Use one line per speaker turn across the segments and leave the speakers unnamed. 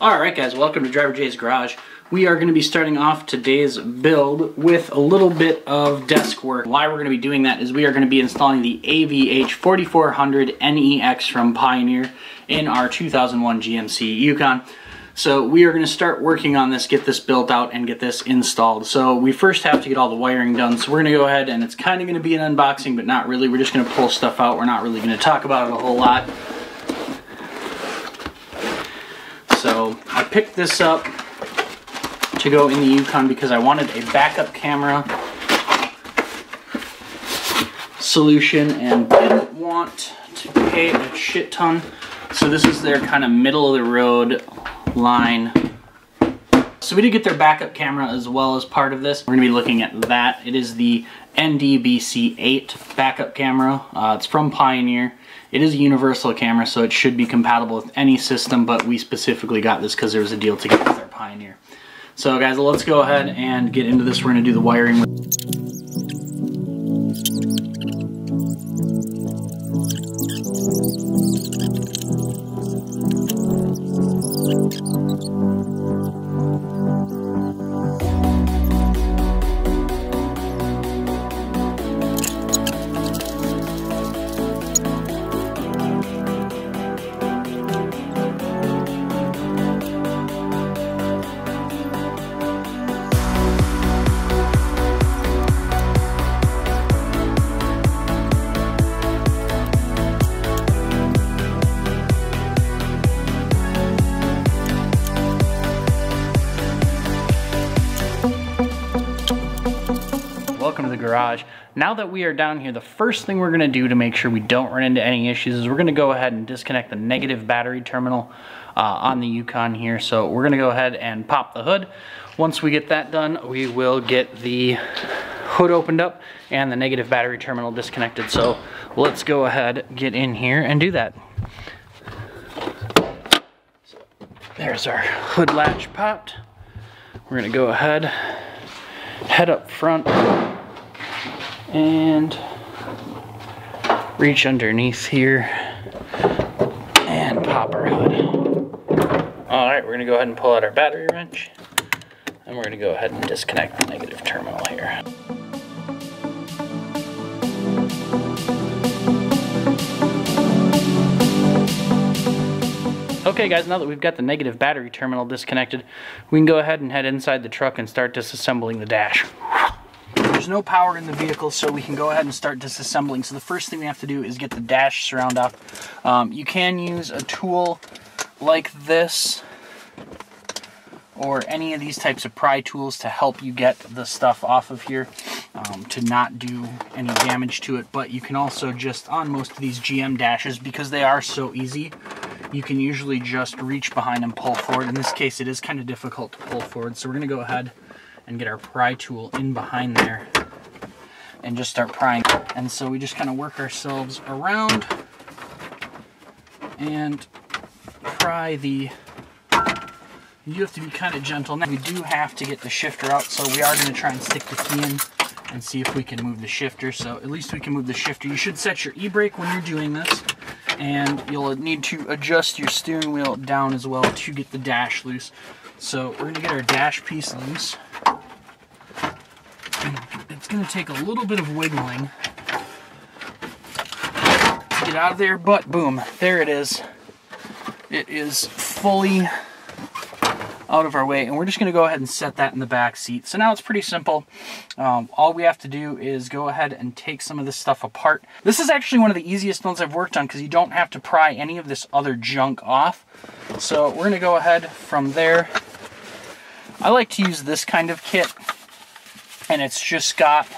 Alright guys, welcome to Driver J's Garage. We are going to be starting off today's build with a little bit of desk work. Why we're going to be doing that is we are going to be installing the AVH 4400 NEX from Pioneer in our 2001 GMC Yukon. So we are going to start working on this, get this built out, and get this installed. So we first have to get all the wiring done. So we're going to go ahead, and it's kind of going to be an unboxing, but not really. We're just going to pull stuff out. We're not really going to talk about it a whole lot. So I picked this up to go in the Yukon because I wanted a backup camera solution and didn't want to pay a shit ton. So this is their kind of middle of the road line. So we did get their backup camera as well as part of this. We're going to be looking at that. It is the NDBC-8 backup camera. It's from Pioneer. It is a universal camera, so it should be compatible with any system, but we specifically got this because there was a deal to get with our Pioneer. So guys, let's go ahead and get into this. We're going to do the wiring. Welcome to the garage. Now that we are down here, the first thing we're going to do to make sure we don't run into any issues is we're going to go ahead and disconnect the negative battery terminal on the Yukon here. So we're going to go ahead and pop the hood. Once we get that done, we will get the hood opened up and the negative battery terminal disconnected. So let's go ahead, get in here and do that. So there's our hood latch popped. We're going to go ahead, head up front, and reach underneath here and pop our hood. Alright, we're going to go ahead and pull out our battery wrench, and we're going to go ahead and disconnect the negative terminal here. Okay guys, now that we've got the negative battery terminal disconnected, we can go ahead and head inside the truck and start disassembling the dash. There's no power in the vehicle, so we can go ahead and start disassembling. So the first thing we have to do is get the dash surround off. You can use a tool like this or any of these types of pry tools to help you get the stuff off of here to not do any damage to it. But you can also just, on most of these GM dashes, because they are so easy, you can usually just reach behind and pull forward. In this case, it is kind of difficult to pull forward, so we're going to go ahead and get our pry tool in behind there and just start prying. And so we just kind of work ourselves around and pry the... You have to be kind of gentle. Now we do have to get the shifter out, so we are going to try and stick the key in and see if we can move the shifter. So at least we can move the shifter. You should set your e-brake when you're doing this, and you'll need to adjust your steering wheel down as well to get the dash loose. So we're going to get our dash piece loose. And it's going to take a little bit of wiggling to get out of there, but boom, there it is. It is fully out of our way, and we're just going to go ahead and set that in the back seat. So now it's pretty simple. All we have to do is go ahead and take some of this stuff apart. This is actually one of the easiest ones I've worked on because you don't have to pry any of this other junk off. So we're going to go ahead from there. I like to use this kind of kit, and it's just got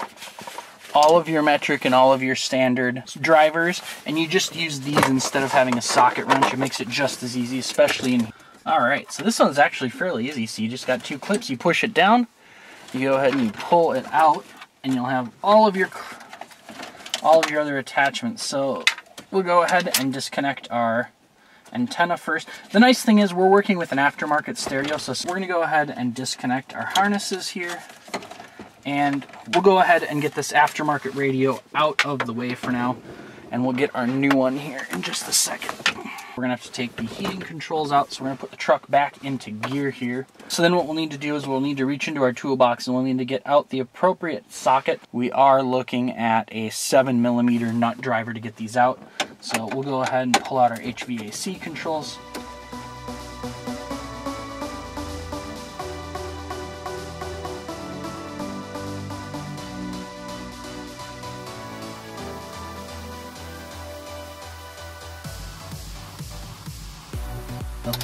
all of your metric and all of your standard drivers, and you just use these instead of having a socket wrench. It makes it just as easy, especially in... Alright, so this one's actually fairly easy. So you just got two clips, you push it down, you go ahead and you pull it out, and you'll have all of your other attachments. So we'll go ahead and disconnect our antenna first. The nice thing is we're working with an aftermarket stereo, so we're going to go ahead and disconnect our harnesses here, and we'll go ahead and get this aftermarket radio out of the way for now, and we'll get our new one here in just a second. We're gonna have to take the heating controls out, so we're gonna put the truck back into gear here. So then what we'll need to do is we'll need to reach into our toolbox and we'll need to get out the appropriate socket. We are looking at a 7mm nut driver to get these out. So we'll go ahead and pull out our HVAC controls.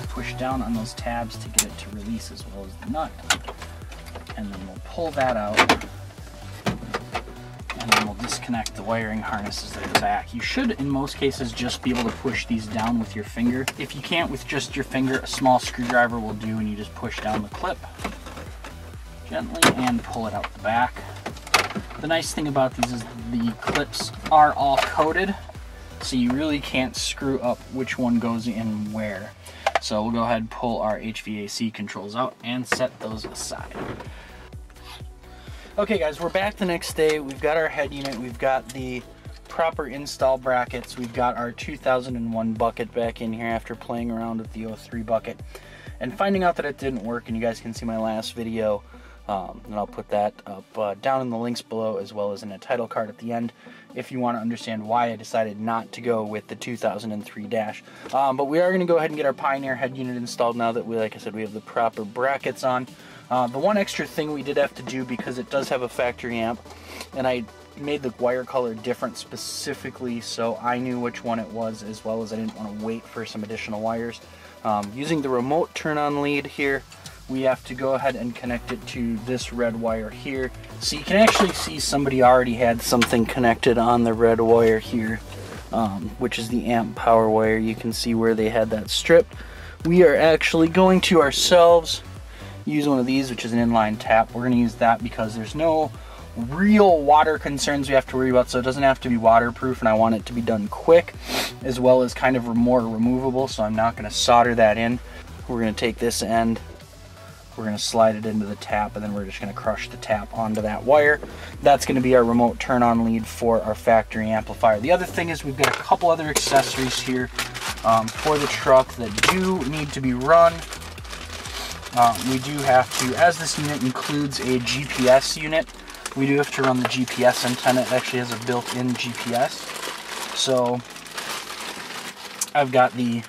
Push down on those tabs to get it to release as well as the nut, and then we'll pull that out, and then we'll disconnect the wiring harnesses at the back. You should in most cases just be able to push these down with your finger. If you can't with just your finger, a small screwdriver will do, and you just push down the clip gently and pull it out the back. The nice thing about these is the clips are all coated, so you really can't screw up which one goes in where. So we'll go ahead and pull our HVAC controls out and set those aside. Okay guys, we're back the next day. We've got our head unit, we've got the proper install brackets, we've got our 2001 bucket back in here after playing around with the 03 bucket and finding out that it didn't work, and you guys can see my last video, and I'll put that up down in the links below, as well as in a title card at the end, if you want to understand why I decided not to go with the 2003 dash. But we are going to go ahead and get our Pioneer head unit installed now that we, like I said, we have the proper brackets on. The one extra thing we did have to do, because it does have a factory amp, and I made the wire color different specifically so I knew which one it was, as well as I didn't want to wait for some additional wires. Using the remote turn-on lead here, we have to go ahead and connect it to this red wire here. So you can actually see somebody already had something connected on the red wire here, which is the amp power wire. You can see where they had that stripped. We are actually going to ourselves use one of these, which is an inline tap. We're going to use that because there's no real water concerns we have to worry about, so it doesn't have to be waterproof, and I want it to be done quick, as well as kind of more removable, so I'm not going to solder that in. We're going to take this end, we're going to slide it into the tap, and then we're just going to crush the tap onto that wire. That's going to be our remote turn-on lead for our factory amplifier. The other thing is we've got a couple other accessories here for the truck that do need to be run. We do have to, as this unit includes a GPS unit, we do have to run the GPS antenna. It actually has a built-in GPS. So I've got the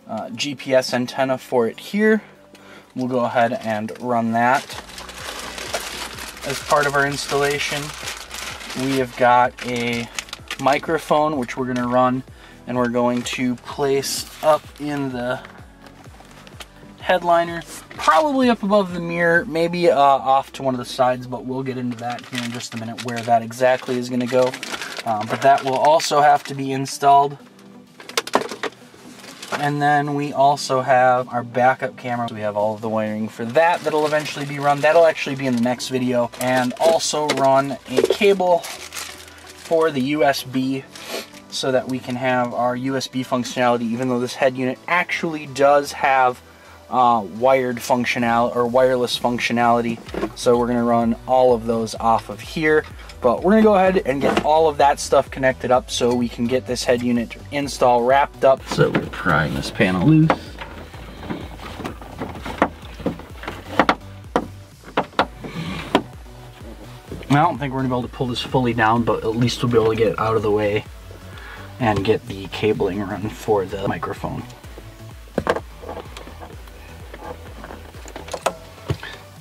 GPS antenna for it here. We'll go ahead and run that as part of our installation. We have got a microphone which we're going to run, and we're going to place up in the headliner, probably up above the mirror, maybe off to one of the sides, but we'll get into that here in just a minute where that exactly is going to go. But that will also have to be installed. And then we also have our backup camera. So we have all of the wiring for that that'll eventually be run. That'll actually be in the next video. And also run a cable for the USB so that we can have our USB functionality, even though this head unit actually does have wired functionality or wireless functionality. So we're going to run all of those off of here. But we're going to go ahead and get all of that stuff connected up so we can get this head unit install wrapped up. So we're prying this panel loose. I don't think we're going to be able to pull this fully down, but at least we'll be able to get it out of the way and get the cabling run for the microphone.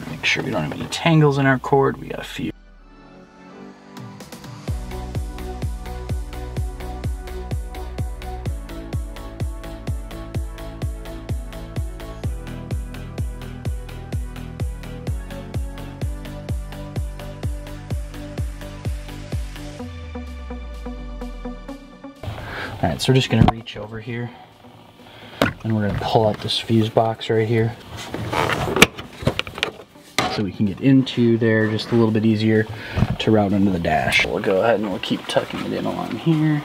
Make sure we don't have any tangles in our cord. We got a few. Alright, so we're just going to reach over here and we're going to pull out this fuse box right here so we can get into there just a little bit easier to route into the dash. We'll go ahead and we'll keep tucking it in along here.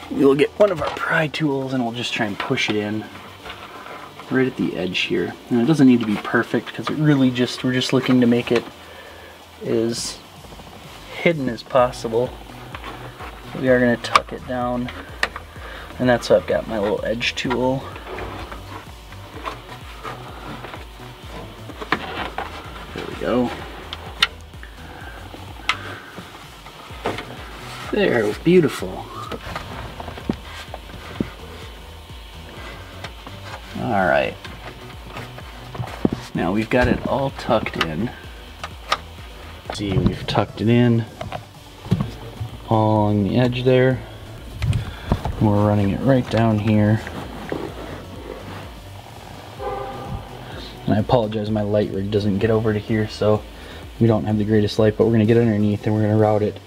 We'll get one of our pry tools and we'll just try and push it in right at the edge here. And it doesn't need to be perfect because it really just, we're just looking to make it as hidden as possible. We are going to tuck it down And that's why I've got my little edge tool. There we go. There, beautiful. All right. Now we've got it all tucked in. See, we've tucked it in along the edge there. We're running it right down here. And I apologize, my light rig doesn't get over to here, so we don't have the greatest light, but we're gonna get underneath and we're gonna route it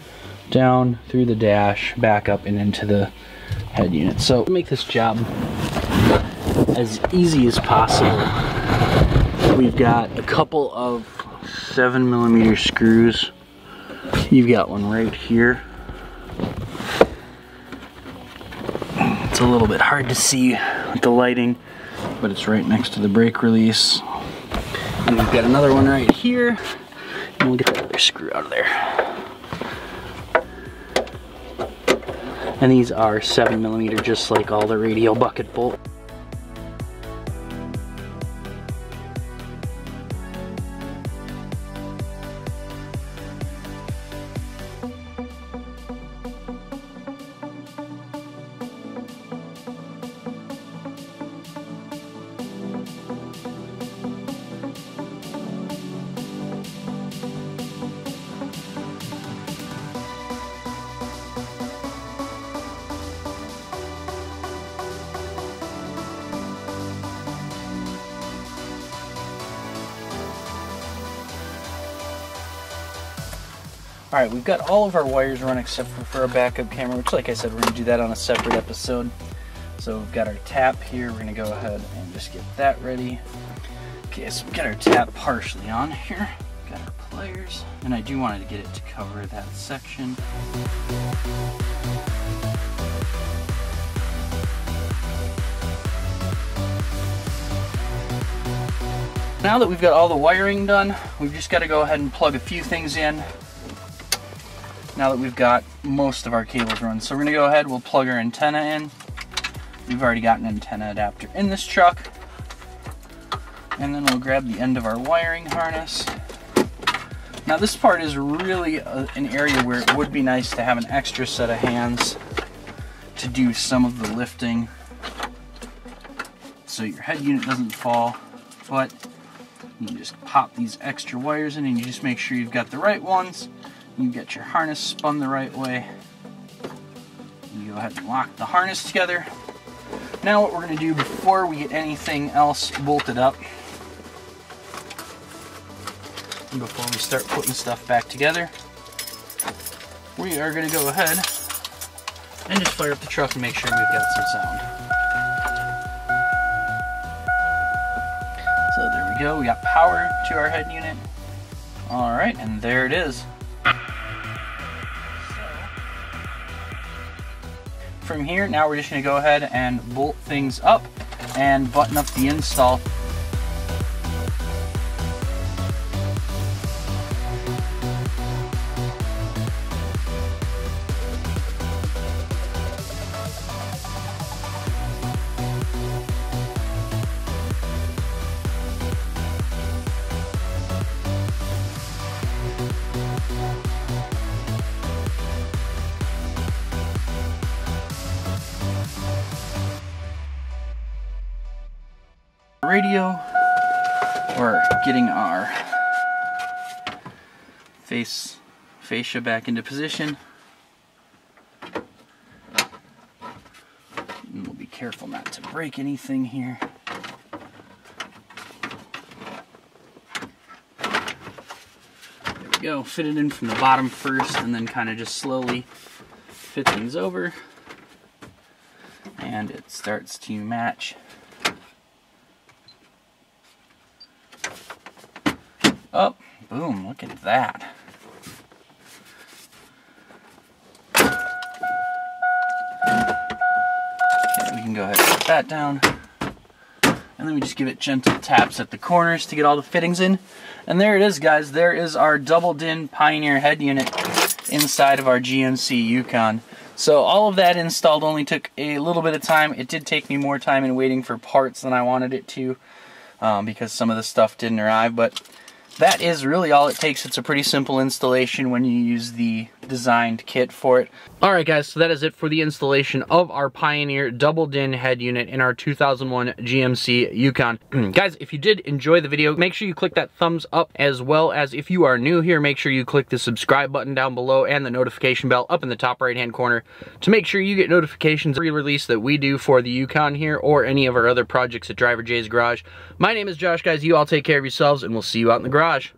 down through the dash, back up and into the head unit. So to make this job as easy as possible, we've got a couple of 7mm screws. You've got one right here. It's a little bit hard to see with the lighting, but it's right next to the brake release. And we've got another one right here, and we'll get that other screw out of there. And these are 7mm, just like all the radial bucket bolts. Alright, we've got all of our wires run except for our backup camera, which, like I said, we're going to do that on a separate episode. So we've got our tap here. We're going to go ahead and just get that ready. Okay, so we've got our tap partially on here. Got our pliers, and I do want to get it to cover that section. Now that we've got all the wiring done, we've just got to go ahead and plug a few things in. Now that we've got most of our cables run. So we're gonna go ahead, we'll plug our antenna in. We've already got an antenna adapter in this truck. And then we'll grab the end of our wiring harness. Now this part is really an area where it would be nice to have an extra set of hands to do some of the lifting, so your head unit doesn't fall. But you just pop these extra wires in and you just make sure you've got the right ones. You get your harness spun the right way. You go ahead and lock the harness together. Now what we're going to do before we get anything else bolted up, and before we start putting stuff back together, we are going to go ahead and just fire up the truck and make sure we've got some sound. So there we go, we got power to our head unit. Alright, and there it is. From here, now we're just going to go ahead and bolt things up and button up the install. Radio, or getting our fascia back into position. And we'll be careful not to break anything here. There we go, fit it in from the bottom first and then kind of just slowly fit things over, and it starts to match. Oh, boom, look at that. Okay, we can go ahead and put that down. And then we just give it gentle taps at the corners to get all the fittings in. And there it is, guys. There is our double DIN Pioneer head unit inside of our GMC Yukon. So all of that installed only took a little bit of time. It did take me more time in waiting for parts than I wanted it to, because some of the stuff didn't arrive, but that is really all it takes. It's a pretty simple installation when you use the designed kit for it. Alright guys, so that is it for the installation of our Pioneer double din head unit in our 2001 GMC Yukon. Guys, if you did enjoy the video, make sure you click that thumbs up, as well as if you are new here, make sure you click the subscribe button down below and the notification bell up in the top right hand corner to make sure you get notifications every release that we do for the Yukon here or any of our other projects at Driver J's Garage. My name is Josh, guys. You all take care of yourselves, and we'll see you out in the garage.